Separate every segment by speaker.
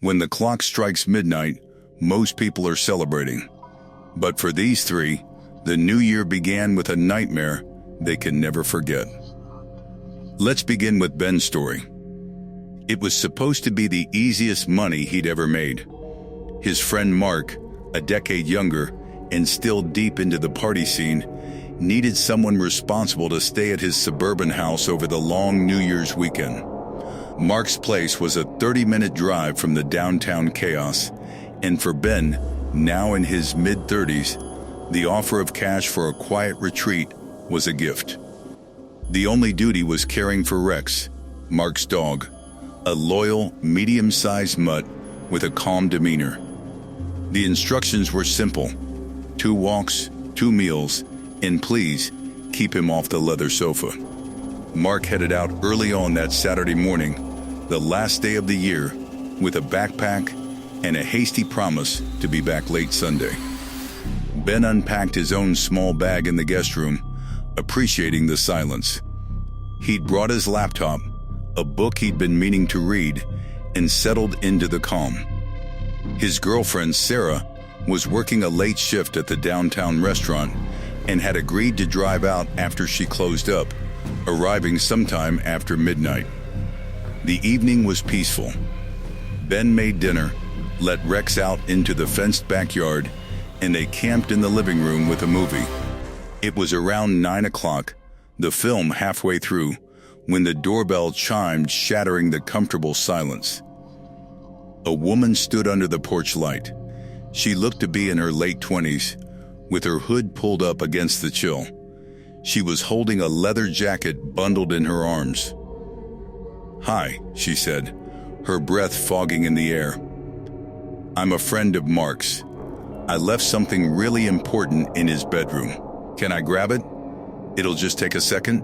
Speaker 1: When the clock strikes midnight, most people are celebrating. But for these three, the new year began with a nightmare they can never forget. Let's begin with Ben's story. It was supposed to be the easiest money he'd ever made. His friend Mark, a decade younger and still deep into the party scene, needed someone responsible to stay at his suburban house over the long New Year's weekend. Mark's place was a 30-minute drive from the downtown chaos, and for Ben, now in his mid-30s, the offer of cash for a quiet retreat was a gift. The only duty was caring for Rex, Mark's dog, a loyal, medium-sized mutt with a calm demeanor. The instructions were simple: 2 walks, 2 meals, and please, keep him off the leather sofa. Mark headed out early on that Saturday morning, the last day of the year, with a backpack and a hasty promise to be back late Sunday. Ben unpacked his own small bag in the guest room, appreciating the silence. He'd brought his laptop, a book he'd been meaning to read, and settled into the calm. His girlfriend, Sarah, was working a late shift at the downtown restaurant and had agreed to drive out after she closed up, arriving sometime after midnight. The evening was peaceful. Ben made dinner, let Rex out into the fenced backyard, and they camped in the living room with a movie. It was around 9 o'clock, the film halfway through, when the doorbell chimed, shattering the comfortable silence. A woman stood under the porch light. She looked to be in her late 20s, with her hood pulled up against the chill. She was holding a leather jacket bundled in her arms. "Hi," she said, her breath fogging in the air. "I'm a friend of Mark's. I left something really important in his bedroom. Can I grab it? It'll just take a second."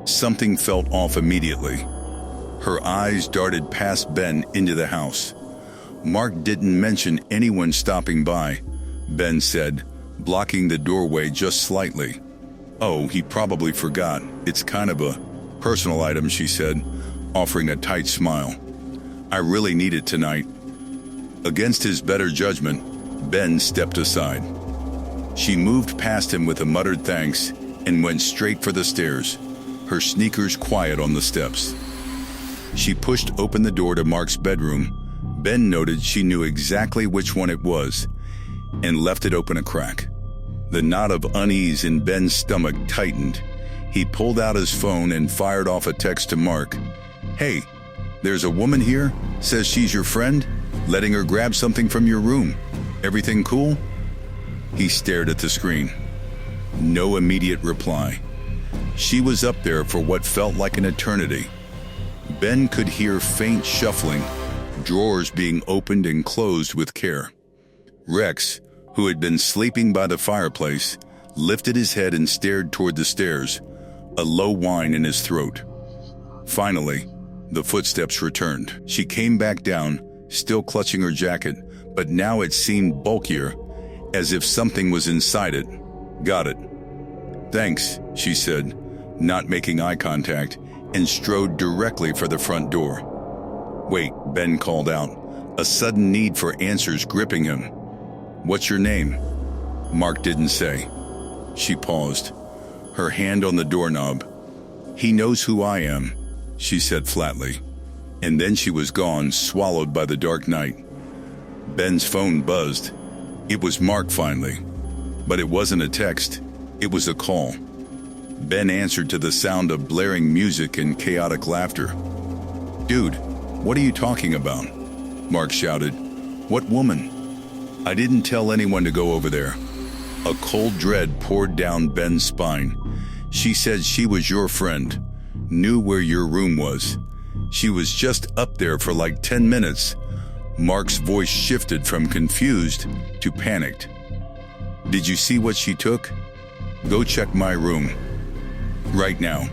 Speaker 1: Something felt off immediately. Her eyes darted past Ben into the house. "Mark didn't mention anyone stopping by," Ben said, blocking the doorway just slightly. "Oh, he probably forgot. It's kind of a personal item," she said, offering a tight smile. "I really need it tonight." Against his better judgment, Ben stepped aside. She moved past him with a muttered thanks and went straight for the stairs, her sneakers quiet on the steps. She pushed open the door to Mark's bedroom. Ben noted she knew exactly which one it was and left it open a crack. The knot of unease in Ben's stomach tightened. He pulled out his phone and fired off a text to Mark. "Hey, there's a woman here, says she's your friend, letting her grab something from your room. Everything cool?" He stared at the screen. No immediate reply. She was up there for what felt like an eternity. Ben could hear faint shuffling, drawers being opened and closed with care. Rex, who had been sleeping by the fireplace, lifted his head and stared toward the stairs, a low whine in his throat. Finally, the footsteps returned. She came back down, still clutching her jacket, but now it seemed bulkier, as if something was inside it. "Got it." "Thanks," she said, not making eye contact, and strode directly for the front door. "Wait," Ben called out, a sudden need for answers gripping him. "What's your name?" Mark didn't say. She paused, her hand on the doorknob. "He knows who I am," she said flatly. And then she was gone, swallowed by the dark night. Ben's phone buzzed. It was Mark finally. But it wasn't a text, it was a call. Ben answered to the sound of blaring music and chaotic laughter. "Dude, what are you talking about?" Mark shouted. "What woman?" "I didn't tell anyone to go over there." A cold dread poured down Ben's spine. "She said she was your friend, knew where your room was. She was just up there for like 10 minutes. Mark's voice shifted from confused to panicked. "Did you see what she took? Go check my room. Right now.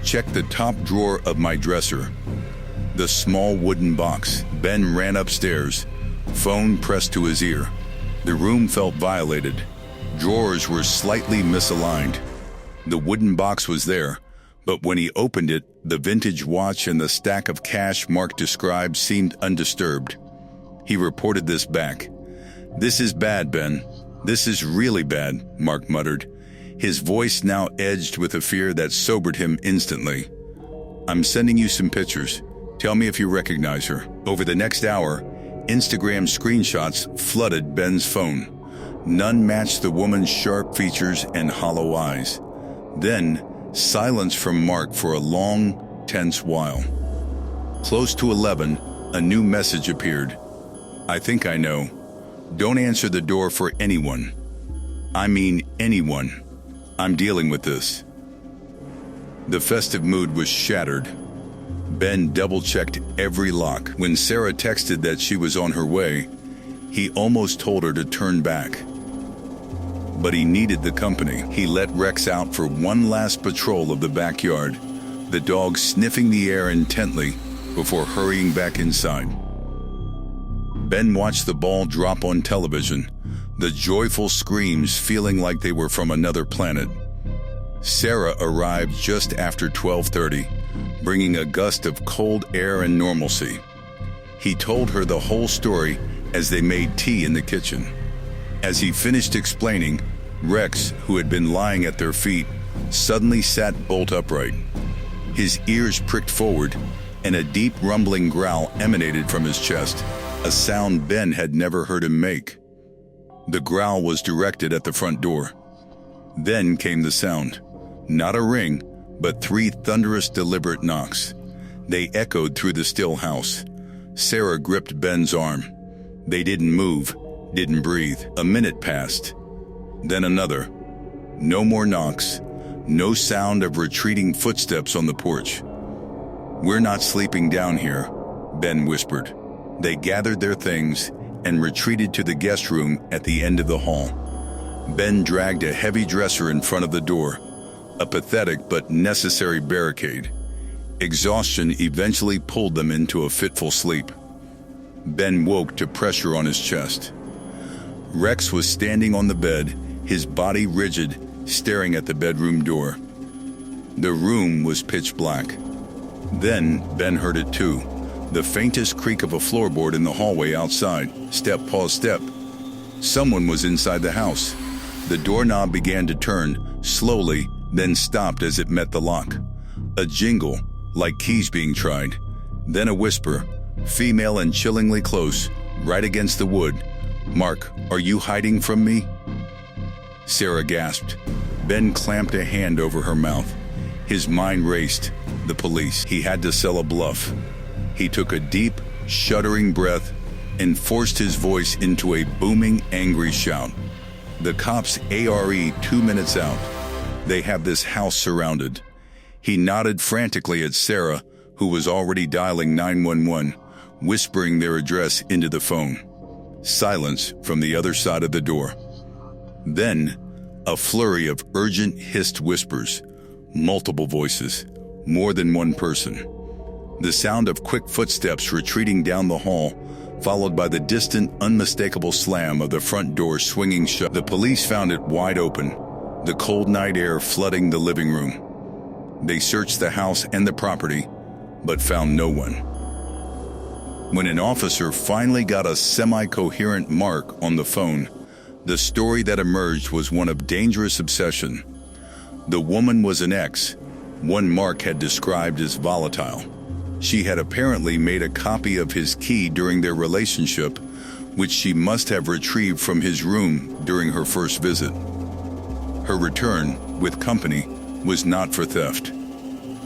Speaker 1: Check the top drawer of my dresser. The small wooden box." Ben ran upstairs, phone pressed to his ear. The room felt violated. Drawers were slightly misaligned. The wooden box was there, But when he opened it, the vintage watch and the stack of cash Mark described seemed undisturbed. He reported this back. "This is bad, Ben. This is really bad," Mark muttered, his voice now edged with a fear that sobered him instantly. "I'm sending you some pictures. Tell me if you recognize her." Over the next hour, Instagram screenshots flooded Ben's phone. None matched the woman's sharp features and hollow eyes. Then, silence from Mark for a long, tense while. Close to 11, a new message appeared. "I think I know. Don't answer the door for anyone. I mean anyone. I'm dealing with this." The festive mood was shattered. Ben double-checked every lock. When Sarah texted that she was on her way, he almost told her to turn back. But he needed the company. He let Rex out for one last patrol of the backyard, the dog sniffing the air intently before hurrying back inside. Ben watched the ball drop on television, the joyful screams feeling like they were from another planet. Sarah arrived just after 12:30, bringing a gust of cold air and normalcy. He told her the whole story as they made tea in the kitchen. As he finished explaining, Rex, who had been lying at their feet, suddenly sat bolt upright. His ears pricked forward, and a deep rumbling growl emanated from his chest, a sound Ben had never heard him make. The growl was directed at the front door. Then came the sound. Not a ring, but 3 thunderous, deliberate knocks. They echoed through the still house. Sarah gripped Ben's arm. They didn't move, didn't breathe. A minute passed. Then another. No more knocks. No sound of retreating footsteps on the porch. "We're not sleeping down here," Ben whispered. They gathered their things and retreated to the guest room at the end of the hall. Ben dragged a heavy dresser in front of the door, a pathetic but necessary barricade. Exhaustion eventually pulled them into a fitful sleep. Ben woke to pressure on his chest. Rex was standing on the bed, his body rigid, staring at the bedroom door. The room was pitch black. Then Ben heard it too, the faintest creak of a floorboard in the hallway outside. Step, pause, step. Someone was inside the house. The doorknob began to turn, slowly, then stopped as it met the lock. A jingle, like keys being tried. Then a whisper, female and chillingly close, right against the wood. "Mark, are you hiding from me?" Sarah gasped. Ben clamped a hand over her mouth. His mind raced. The police. He had to sell a bluff. He took a deep, shuddering breath and forced his voice into a booming, angry shout. "The cops ARE 2 minutes out. They have this house surrounded." He nodded frantically at Sarah, who was already dialing 911, whispering their address into the phone. Silence from the other side of the door. Then, a flurry of urgent hissed whispers. Multiple voices. More than one person. The sound of quick footsteps retreating down the hall, followed by the distant, unmistakable slam of the front door swinging shut. The police found it wide open, the cold night air flooding the living room. They searched the house and the property, but found no one. When an officer finally got a semi-coherent Mark on the phone, the story that emerged was one of dangerous obsession. The woman was an ex, one Mark had described as volatile. She had apparently made a copy of his key during their relationship, which she must have retrieved from his room during her first visit. Her return, with company, was not for theft.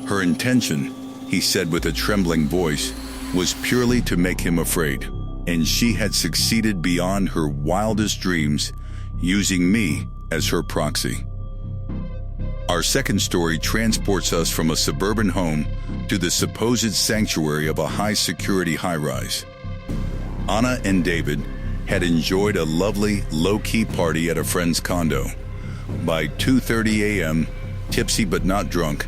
Speaker 1: Her intention, he said with a trembling voice, was purely to make him afraid, and she had succeeded beyond her wildest dreams, using me as her proxy. Our second story transports us from a suburban home to the supposed sanctuary of a high-security high-rise. Anna and David had enjoyed a lovely, low-key party at a friend's condo. By 2:30 a.m., tipsy but not drunk,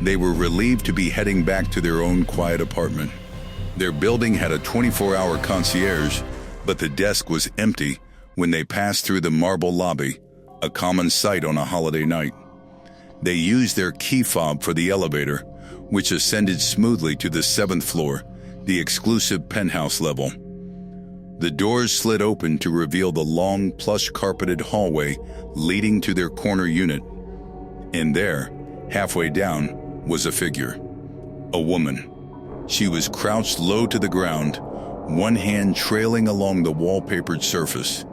Speaker 1: they were relieved to be heading back to their own quiet apartment. Their building had a 24-hour concierge, but the desk was empty when they passed through the marble lobby, a common sight on a holiday night. They used their key fob for the elevator, which ascended smoothly to the 7th floor, the exclusive penthouse level. The doors slid open to reveal the long, plush-carpeted hallway leading to their corner unit. And there, halfway down, was a figure. A woman. She was crouched low to the ground, one hand trailing along the wallpapered surface.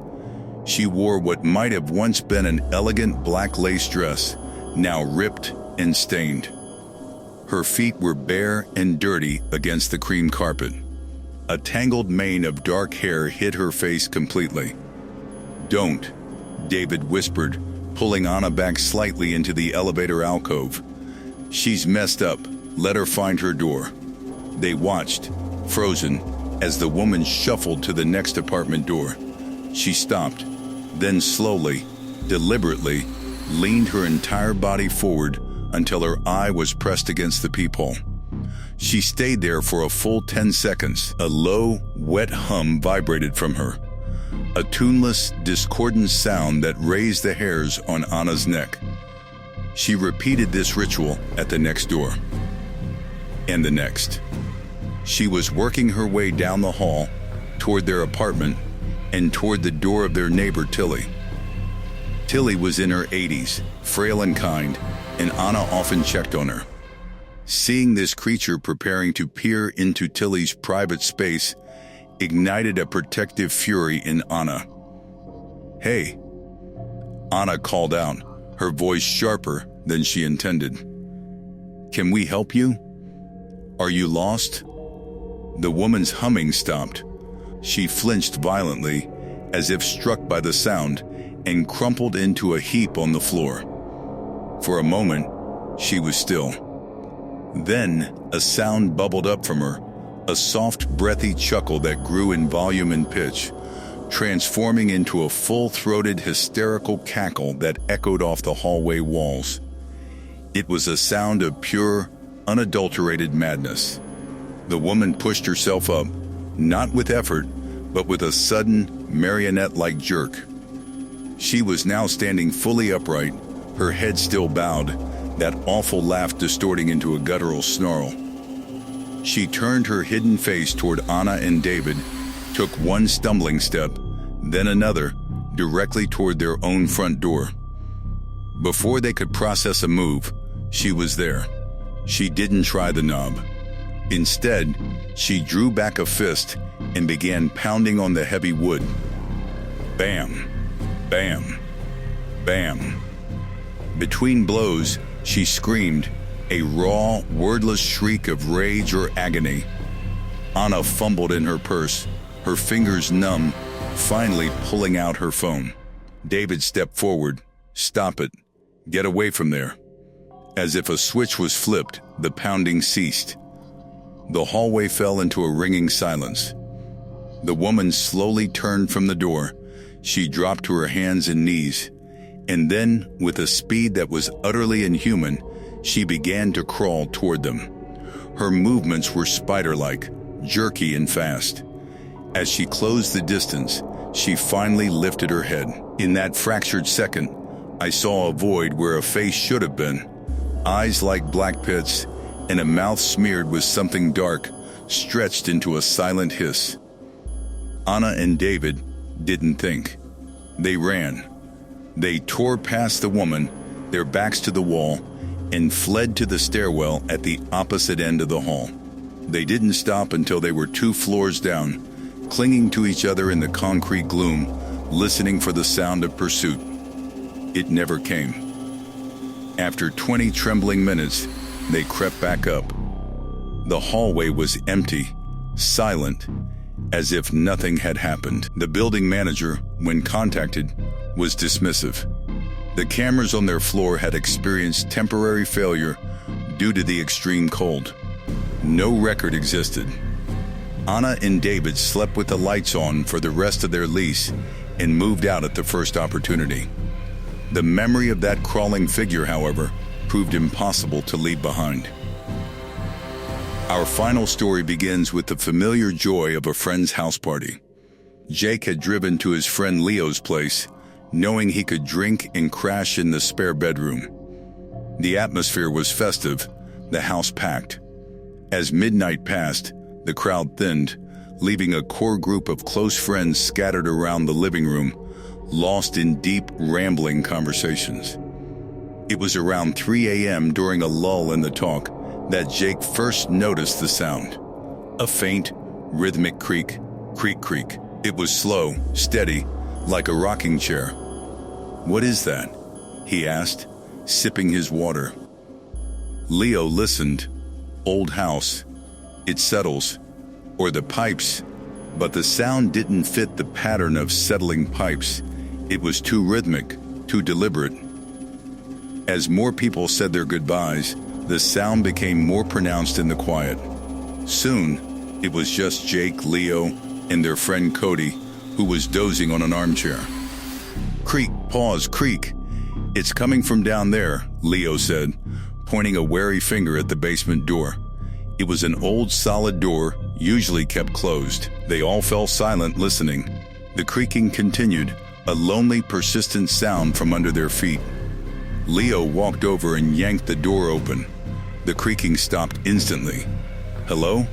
Speaker 1: She wore what might have once been an elegant black lace dress, now ripped and stained. Her feet were bare and dirty against the cream carpet. A tangled mane of dark hair hid her face completely. "Don't," David whispered, pulling Anna back slightly into the elevator alcove. "She's messed up. Let her find her door." They watched, frozen, as the woman shuffled to the next apartment door. She stopped, then slowly, deliberately, leaned her entire body forward until her eye was pressed against the peephole. She stayed there for a full 10 seconds. A low, wet hum vibrated from her. A tuneless, discordant sound that raised the hairs on Anna's neck. She repeated this ritual at the next door. And the next. She was working her way down the hall, toward their apartment, and toward the door of their neighbor Tilly. Tilly was in her 80s, frail and kind, and Anna often checked on her. Seeing this creature preparing to peer into Tilly's private space ignited a protective fury in Anna. "Hey," Anna called out, her voice sharper than she intended. "Can we help you? Are you lost?" The woman's humming stopped. She flinched violently, as if struck by the sound, and crumpled into a heap on the floor. For a moment, she was still. Then, a sound bubbled up from her, a soft, breathy chuckle that grew in volume and pitch, transforming into a full-throated, hysterical cackle that echoed off the hallway walls. It was a sound of pure, unadulterated madness. The woman pushed herself up, not with effort, but with a sudden, marionette-like jerk. She was now standing fully upright, her head still bowed, that awful laugh distorting into a guttural snarl. She turned her hidden face toward Anna and David, took one stumbling step, then another, directly toward their own front door. Before they could process a move, she was there. She didn't try the knob. Instead, she drew back a fist and began pounding on the heavy wood. Bam, bam, bam. Between blows, she screamed, a raw, wordless shriek of rage or agony. Anna fumbled in her purse, her fingers numb, finally pulling out her phone. David stepped forward. "Stop it. Get away from there." As if a switch was flipped, the pounding ceased. The hallway fell into a ringing silence. The woman slowly turned from the door. She dropped to her hands and knees, and then, with a speed that was utterly inhuman, she began to crawl toward them. Her movements were spider-like, jerky and fast. As she closed the distance, she finally lifted her head. In that fractured second, I saw a void where a face should have been, eyes like black pits, and a mouth smeared with something dark, stretched into a silent hiss. Anna and David didn't think. They ran. They tore past the woman, their backs to the wall, and fled to the stairwell at the opposite end of the hall. They didn't stop until they were 2 floors down, clinging to each other in the concrete gloom, listening for the sound of pursuit. It never came. After 20 trembling minutes, they crept back up. The hallway was empty, silent, as if nothing had happened. The building manager, when contacted, was dismissive. The cameras on their floor had experienced temporary failure due to the extreme cold. No record existed. Anna and David slept with the lights on for the rest of their lease and moved out at the first opportunity. The memory of that crawling figure, however, proved impossible to leave behind. Our final story begins with the familiar joy of a friend's house party. Jake had driven to his friend Leo's place, knowing he could drink and crash in the spare bedroom. The atmosphere was festive, the house packed. As midnight passed, the crowd thinned, leaving a core group of close friends scattered around the living room, lost in deep, rambling conversations. It was around 3 a.m. during a lull in the talk that Jake first noticed the sound. A faint, rhythmic creak, creak, creak. It was slow, steady, like a rocking chair. "What is that?" he asked, sipping his water. Leo listened. "Old house. It settles. Or the pipes." But the sound didn't fit the pattern of settling pipes. It was too rhythmic, too deliberate. As more people said their goodbyes, the sound became more pronounced in the quiet. Soon, it was just Jake, Leo, and their friend Cody, who was dozing on an armchair. "Creak, pause, creak. It's coming from down there," Leo said, pointing a wary finger at the basement door. It was an old solid door, usually kept closed. They all fell silent listening. The creaking continued, a lonely, persistent sound from under their feet. Leo walked over and yanked the door open. The creaking stopped instantly. "Hello?"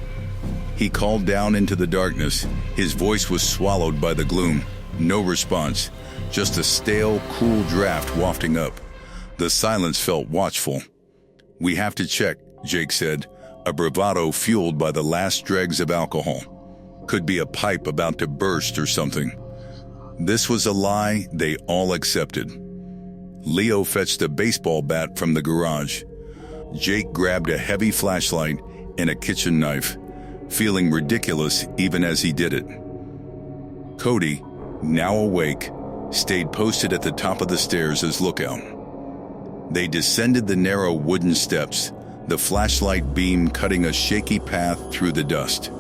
Speaker 1: He called down into the darkness. His voice was swallowed by the gloom. No response, just a stale, cool draft wafting up. The silence felt watchful. "We have to check," Jake said, a bravado fueled by the last dregs of alcohol. "Could be a pipe about to burst or something." This was a lie they all accepted. Leo fetched a baseball bat from the garage. Jake grabbed a heavy flashlight and a kitchen knife, feeling ridiculous even as he did it. Cody, now awake, stayed posted at the top of the stairs as lookout. They descended the narrow wooden steps, the flashlight beam cutting a shaky path through the dust.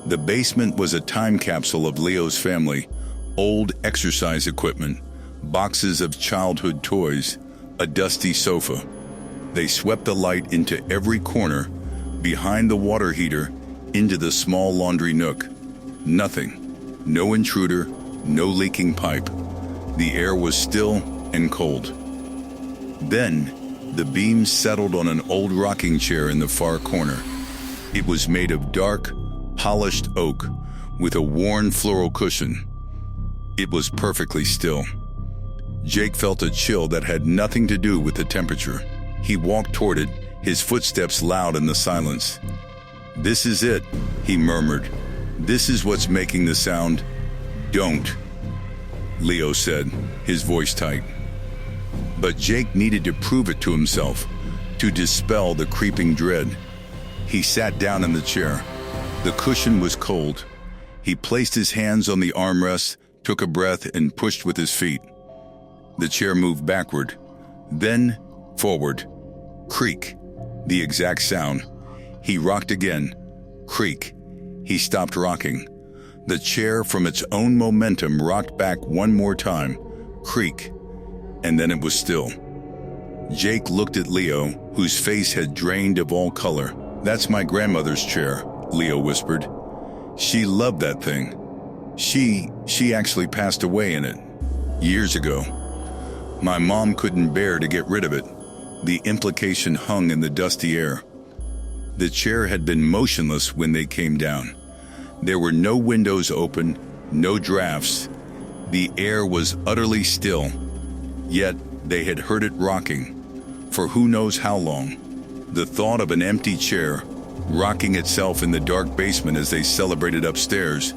Speaker 1: The basement was a time capsule of Leo's family, old exercise equipment, boxes of childhood toys, a dusty sofa. They swept the light into every corner, behind the water heater, into the small laundry nook. Nothing. No intruder, no leaking pipe. The air was still and cold. Then, the beam settled on an old rocking chair in the far corner. It was made of dark, polished oak, with a worn floral cushion. It was perfectly still. Jake felt a chill that had nothing to do with the temperature. He walked toward it, his footsteps loud in the silence. "This is it," he murmured. "This is what's making the sound." "Don't," Leo said, his voice tight. But Jake needed to prove it to himself, to dispel the creeping dread. He sat down in the chair. The cushion was cold. He placed his hands on the armrest, took a breath, and pushed with his feet. The chair moved backward, then forward. Creak, the exact sound. He rocked again. Creak. He stopped rocking. The chair, from its own momentum, rocked back one more time. Creak. And then it was still. Jake looked at Leo, whose face had drained of all color. "That's my grandmother's chair," Leo whispered. "She loved that thing. She actually passed away in it. Years ago. My mom couldn't bear to get rid of it." The implication hung in the dusty air. The chair had been motionless when they came down. There were no windows open, no drafts. The air was utterly still. Yet they had heard it rocking, for who knows how long. The thought of an empty chair, rocking itself in the dark basement as they celebrated upstairs,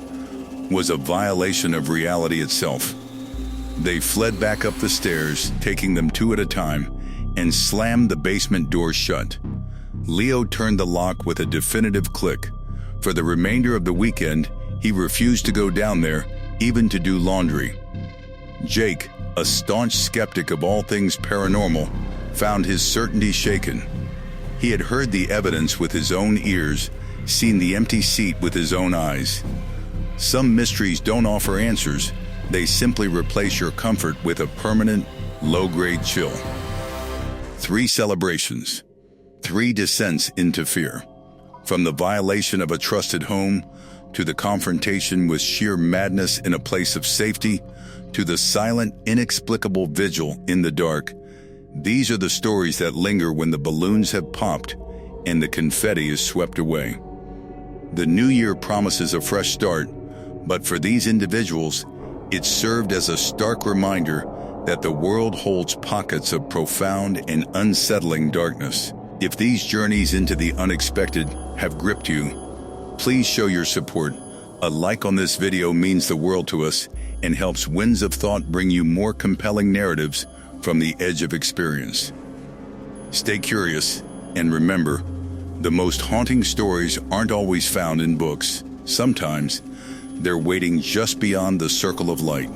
Speaker 1: was a violation of reality itself. They fled back up the stairs, taking them two at a time, and slammed the basement door shut. Leo turned the lock with a definitive click. For the remainder of the weekend, he refused to go down there, even to do laundry. Jake, a staunch skeptic of all things paranormal, found his certainty shaken. He had heard the evidence with his own ears, seen the empty seat with his own eyes. Some mysteries don't offer answers. They simply replace your comfort with a permanent, low-grade chill. 3 celebrations. 3 descents into fear. From the violation of a trusted home, to the confrontation with sheer madness in a place of safety, to the silent, inexplicable vigil in the dark, These are the stories that linger when the balloons have popped and the confetti is swept away. The new year promises a fresh start, but for these individuals, it served as a stark reminder that the world holds pockets of profound and unsettling darkness. If these journeys into the unexpected have gripped you, please show your support. A like on this video means the world to us and helps Winds of Thought bring you more compelling narratives from the edge of experience. Stay curious, and remember, the most haunting stories aren't always found in books. Sometimes, they're waiting just beyond the circle of light.